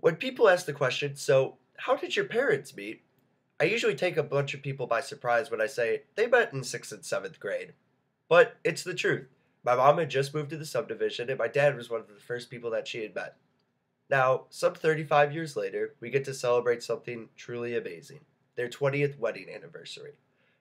When people ask the question, so how did your parents meet? I usually take a bunch of people by surprise when I say they met in 6th and 7th grade. But it's the truth. My mom had just moved to the subdivision, and my dad was one of the first people that she had met. Now, some 35 years later, we get to celebrate something truly amazing their 20th wedding anniversary.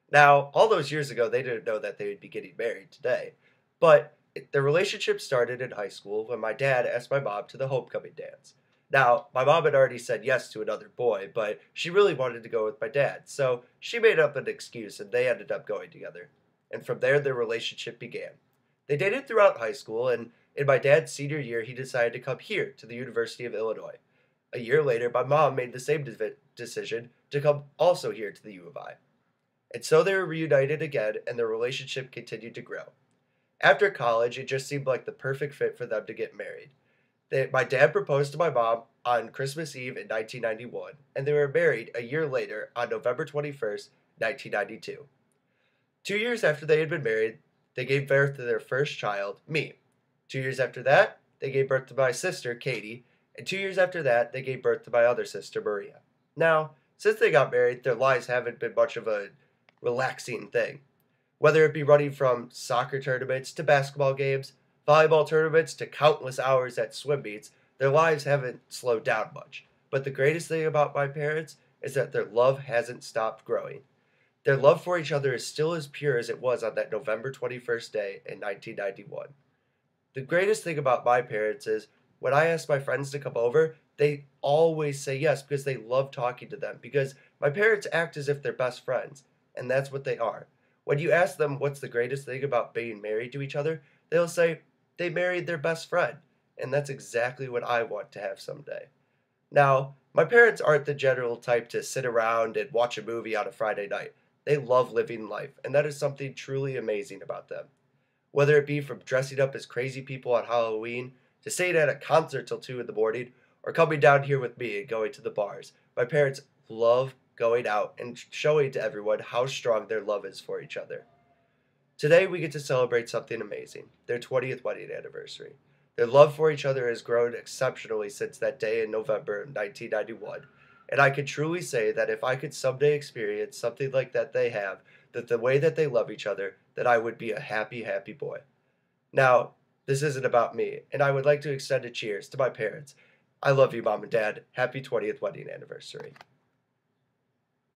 Now, all those years ago, they didn't know that they would be getting married today, but their relationship started in high school when my dad asked my mom to the homecoming dance. Now, my mom had already said yes to another boy, but she really wanted to go with my dad, so she made up an excuse and they ended up going together. And from there, their relationship began. They dated throughout high school, and in my dad's senior year, he decided to come here to the University of Illinois. A year later, my mom made the same decision to come also here to the U of I. And so they were reunited again, and their relationship continued to grow. After college, it just seemed like the perfect fit for them to get married. My dad proposed to my mom on Christmas Eve in 1991, and they were married a year later on November 21st, 1992. 2 years after they had been married, they gave birth to their first child, me. 2 years after that, they gave birth to my sister, Katie, and 2 years after that, they gave birth to my other sister, Maria. Now, since they got married, their lives haven't been much of a relaxing thing. Whether it be running from soccer tournaments to basketball games, volleyball tournaments to countless hours at swim meets, their lives haven't slowed down much. But the greatest thing about my parents is that their love hasn't stopped growing. Their love for each other is still as pure as it was on that November 21st day in 1991. The greatest thing about my parents is when I ask my friends to come over, they always say yes because they love talking to them. Because my parents act as if they're best friends, and that's what they are. When you ask them what's the greatest thing about being married to each other, they'll say they married their best friend, and that's exactly what I want to have someday. Now, my parents aren't the general type to sit around and watch a movie on a Friday night. They love living life, and that is something truly amazing about them. Whether it be from dressing up as crazy people on Halloween, to staying at a concert till 2 in the morning, or coming down here with me and going to the bars, my parents love going out and showing to everyone how strong their love is for each other. Today we get to celebrate something amazing, their 20th wedding anniversary. Their love for each other has grown exceptionally since that day in November of 1991, and I can truly say that if I could someday experience something like that they have, that the way that they love each other, that I would be a happy, happy boy. Now, this isn't about me, and I would like to extend a cheers to my parents. I love you, Mom and Dad. Happy 20th wedding anniversary.